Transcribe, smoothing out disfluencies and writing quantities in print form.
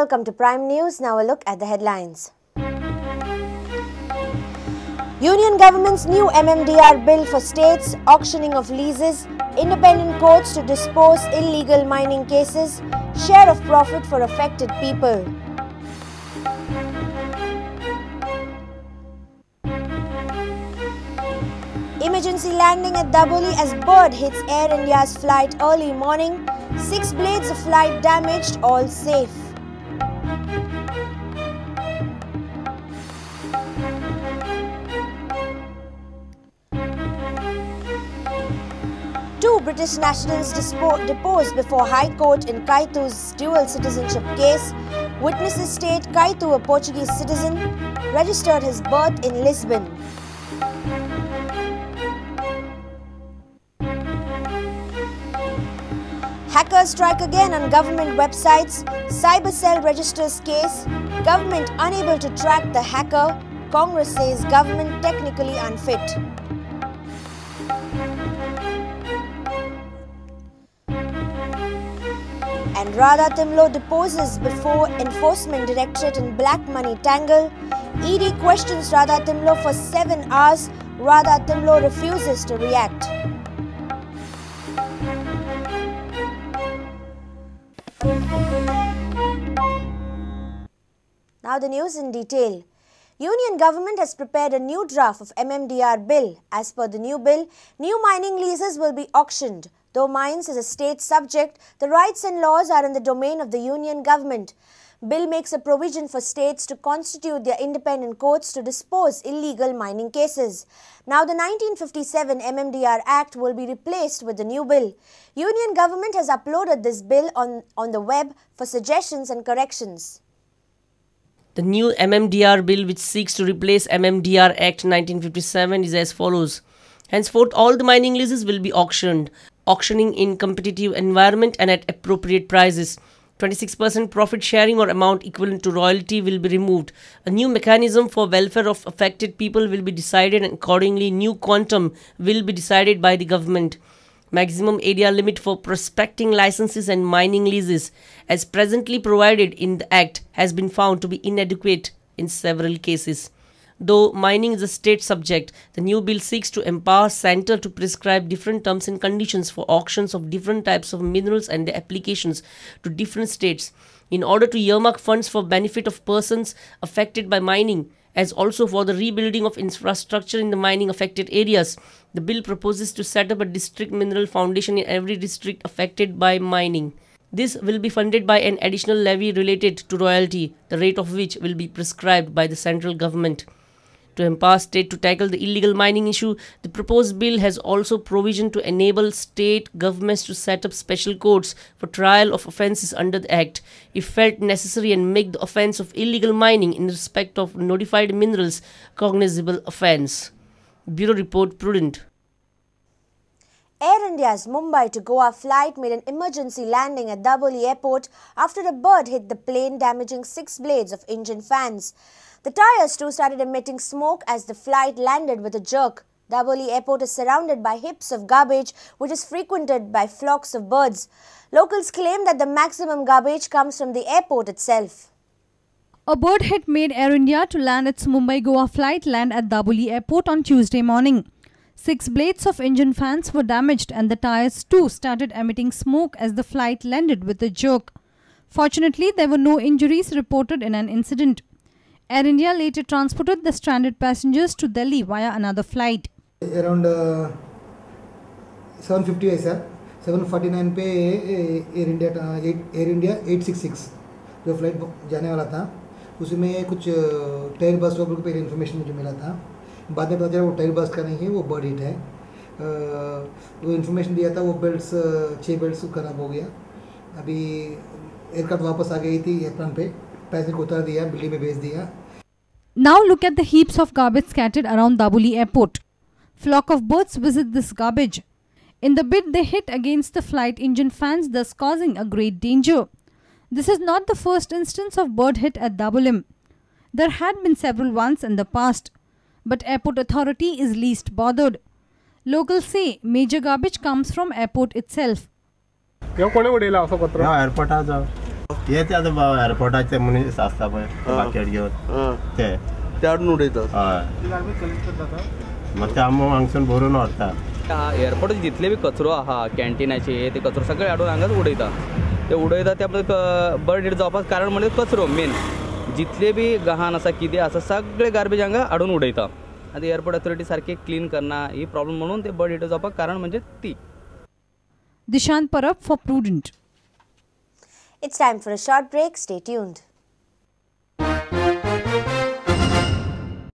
welcome to Prime News. Now a look at the headlines. Union government's new MMDR bill for states, auctioning of leases, independent courts to dispose illegal mining cases, share of profit for affected people. Emergency landing at Daboli as bird hits Air India's flight early morning. 6 blades of flight damaged, all safe. Two British nationals deposed before High Court in Kaitu's dual citizenship case. Witnesses state Kaitu, a Portuguese citizen, registered his birth in Lisbon. Hackers strike again on government websites. Cyber cell registers case. Government unable to track the hacker. Congress says government technically unfit. And Radha Timlo deposes before Enforcement Directorate in black money tangle. ED questions Radha Timlo for 7 hours. Radha Timlo refuses to react. Now the news in detail. Union government has prepared a new draft of MMDR bill. As per the new bill, new mining leases will be auctioned. Though mines is a state subject, the rights and laws are in the domain of the union government. Bill makes a provision for states to constitute their independent courts to dispose illegal mining cases. Now the 1957 MMDR Act will be replaced with the new bill. Union government has uploaded this bill on the web for suggestions and corrections. The new MMDR bill, which seeks to replace MMDR Act 1957, is as follows. Henceforth, all the mining leases will be auctioned. Auctioning in competitive environment and at appropriate prices. 26% profit sharing or amount equivalent to royalty will be removed. A new mechanism for welfare of affected people will be decided, and accordingly new quantum will be decided by the government. Maximum area limit for prospecting licenses and mining leases, as presently provided in the Act, has been found to be inadequate in several cases. Though mining is a state subject, the new bill seeks to empower centre to prescribe different terms and conditions for auctions of different types of minerals and their applications to different states, in order to earmark funds for benefit of persons affected by mining, as also for the rebuilding of infrastructure in the mining affected areas. The bill proposes to set up a district mineral foundation in every district affected by mining. This will be funded by an additional levy related to royalty, the rate of which will be prescribed by the central government. To empower state to tackle the illegal mining issue, the proposed bill has also provision to enable state governments to set up special courts for trial of offences under the Act, if felt necessary, and make the offence of illegal mining in respect of notified minerals cognizable offence. Bureau Report, Prudent. Air India's Mumbai to Goa flight made an emergency landing at Daboli Airport after a bird hit the plane, damaging 6 blades of engine fans. The tires too started emitting smoke as the flight landed with a jerk. Daboli Airport is surrounded by heaps of garbage, which is frequented by flocks of birds. Locals claim that the maximum garbage comes from the airport itself. A bird hit made Air India to land its Mumbai-Goa flight land at Daboli Airport on Tuesday morning. 6 blades of engine fans were damaged and the tires too started emitting smoke as the flight landed with a jerk. Fortunately, there were no injuries reported in an incident. Air India later transported the stranded passengers to Delhi via another flight. Around 7:50 है sir, 7:49 पे air India 866 जो flight जाने वाला था, उसमें कुछ tyre bast का पहले इन्फॉर्मेशन मुझे मिला था. बाद में पता चला वो टायर बस्ट का नहीं है, वो बर्ड हिट है. वो इन्फॉर्मेशन दिया था, वो बेल्ट्स 6 बेल्ट्स खराब हो गया. अभी एयरक्राफ्ट वापस आ गई थी एयरप्लेन पे, पैसेंजर को उतार दिया, दिल्ली में भेज दिया. Now look at the heaps of garbage scattered around Daboli Airport. Flock of birds visit this garbage. In the bid, they hit against the flight engine fans, thus causing a great danger. This is not the first instance of bird hit at Dabolim. There had been several ones in the past, but airport authority is least bothered. Locals say major garbage comes from airport itself. कोणी उडयला असो कचरो? एअरपोर्टार हे ते आता एअरपोर्टाचे मनीस आसता पळय bucket घेवन ते हाडून उडयतात. मग ते आमी हांगसून भरून व्हरता. एअरपोर्ट जितले बी कचरो आहा कॅन्टीनाचे ते कचरो सगळे हाडून हांगाच उडयता. ते उडयता त्या बर्ड डेड जावपाक कारण म्हणजे कचरो मेन जितले बी गहाण आसा कितें आसा सगळे गार्बेज हांगा हाडून उडयता. आतां एअरपोर्ट अथॉरिटी सारके क्लीन करना ही प्रॉब्लेम म्हणून ते बर्ड डेड जावपाक कारण म्हणजे ती. Dishant Parab for Prudent. It's time for a short break. Stay tuned.